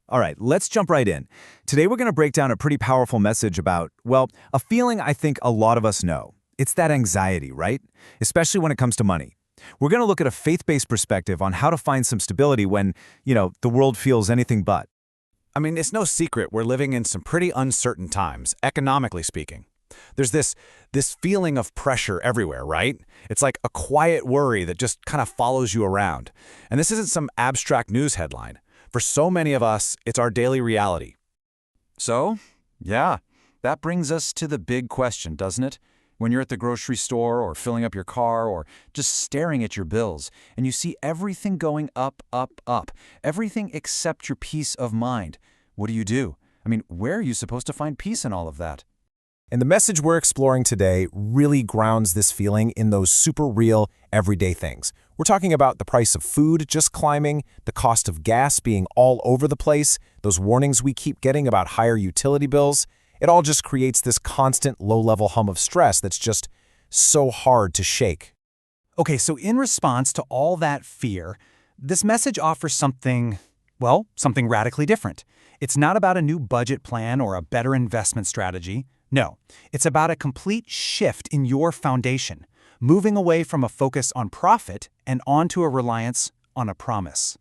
All right, let's jump right in. Today we're going to break down a pretty powerful message about, well, a feeling I think a lot of us know. It's that anxiety, right? Especially when it comes to money. We're going to look at a faith-based perspective on how to find some stability when, the world feels anything but. I mean, it's no secret we're living in some pretty uncertain times, economically speaking. There's this feeling of pressure everywhere, right? It's like a quiet worry that just kind of follows you around. And this isn't some abstract news headline. For so many of us, it's our daily reality. So, yeah, that brings us to the big question, doesn't it? When you're at the grocery store or filling up your car or just staring at your bills and you see everything going up, up, up, everything except your peace of mind, what do? I mean, where are you supposed to find peace in all of that? And the message we're exploring today really grounds this feeling in those super real, everyday things. We're talking about the price of food just climbing, the cost of gas being all over the place, those warnings we keep getting about higher utility bills. It all just creates this constant low-level hum of stress that's just so hard to shake. Okay, so in response to all that fear, this message offers something radically different. It's not about a new budget plan or a better investment strategy. No, it's about a complete shift in your foundation, moving away from a focus on profit and onto a reliance on a promise.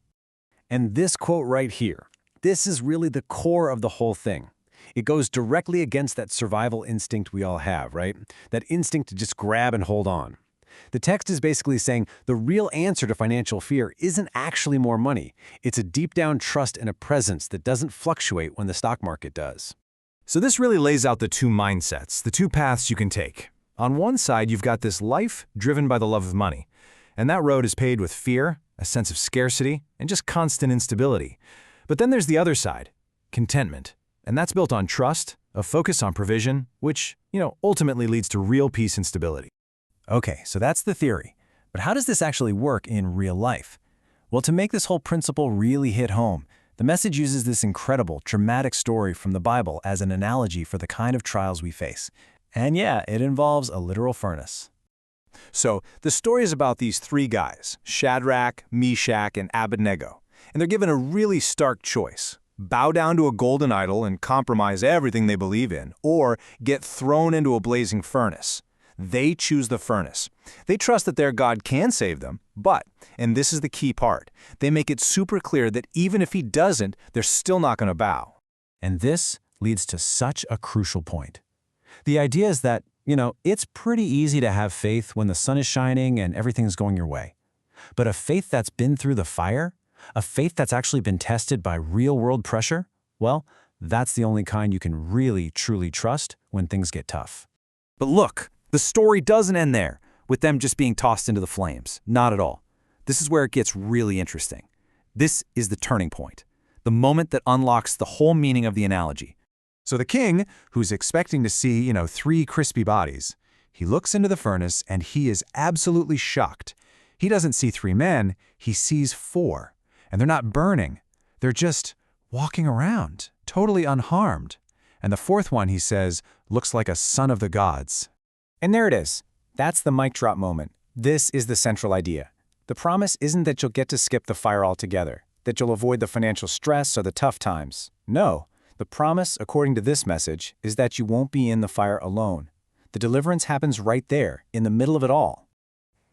And this quote right here, this is really the core of the whole thing. It goes directly against that survival instinct we all have, right? That instinct to just grab and hold on. The text is basically saying the real answer to financial fear isn't actually more money. It's a deep-down trust and a presence that doesn't fluctuate when the stock market does. So this really lays out the two mindsets, the two paths you can take. On one side, you've got this life driven by the love of money, and that road is paved with fear, a sense of scarcity, and just constant instability. But then there's the other side, contentment, and that's built on trust, a focus on provision, which, ultimately leads to real peace and stability. Okay, so that's the theory. But how does this actually work in real life? Well, to make this whole principle really hit home, the message uses this incredible, dramatic story from the Bible as an analogy for the kind of trials we face. And yeah, it involves a literal furnace. So, the story is about these three guys, Shadrach, Meshach, and Abednego. And they're given a really stark choice. Bow down to a golden idol and compromise everything they believe in, or get thrown into a blazing furnace. They choose the furnace. They trust that their God can save them, but, and this is the key part, they make it super clear that even if he doesn't, they're still not going to bow. And this leads to such a crucial point. The idea is that, it's pretty easy to have faith when the sun is shining and everything's going your way. But a faith that's been through the fire, a faith that's actually been tested by real-world pressure, well, that's the only kind you can really, truly trust when things get tough. But look, the story doesn't end there, with them just being tossed into the flames. Not at all. This is where it gets really interesting. This is the turning point, the moment that unlocks the whole meaning of the analogy. So the king, who's expecting to see, three crispy bodies, he looks into the furnace and he is absolutely shocked. He doesn't see three men, he sees four. And they're not burning. They're just walking around, totally unharmed. And the fourth one, he says, looks like a son of the gods. And there it is. That's the mic drop moment. This is the central idea. The promise isn't that you'll get to skip the fire altogether, that you'll avoid the financial stress or the tough times. No, the promise, according to this message, is that you won't be in the fire alone. The deliverance happens right there, in the middle of it all.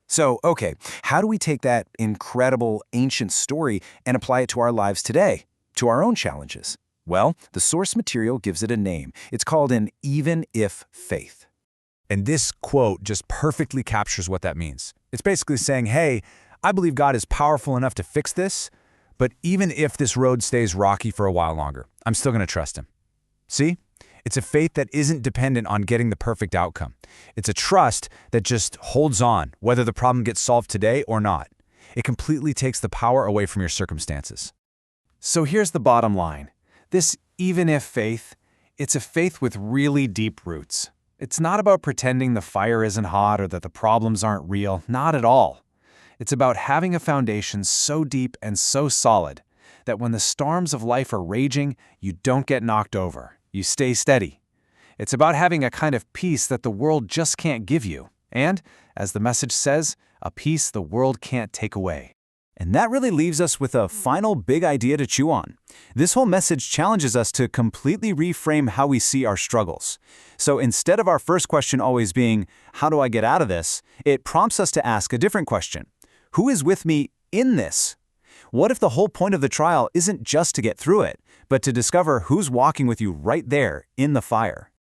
So, okay, how do we take that incredible ancient story and apply it to our lives today, to our own challenges? Well, the source material gives it a name. It's called an even-if faith. And this quote just perfectly captures what that means. It's basically saying, hey, I believe God is powerful enough to fix this, but even if this road stays rocky for a while longer, I'm still going to trust him. See? It's a faith that isn't dependent on getting the perfect outcome. It's a trust that just holds on, whether the problem gets solved today or not. It completely takes the power away from your circumstances. So here's the bottom line. This even-if faith, it's a faith with really deep roots. It's not about pretending the fire isn't hot or that the problems aren't real, not at all. It's about having a foundation so deep and so solid that when the storms of life are raging, you don't get knocked over. You stay steady. It's about having a kind of peace that the world just can't give you, and, as the message says, a peace the world can't take away. And that really leaves us with a final big idea to chew on. This whole message challenges us to completely reframe how we see our struggles. So instead of our first question always being, how do I get out of this? It prompts us to ask a different question. Who is with me in this? What if the whole point of the trial isn't just to get through it, but to discover who's walking with you right there in the fire?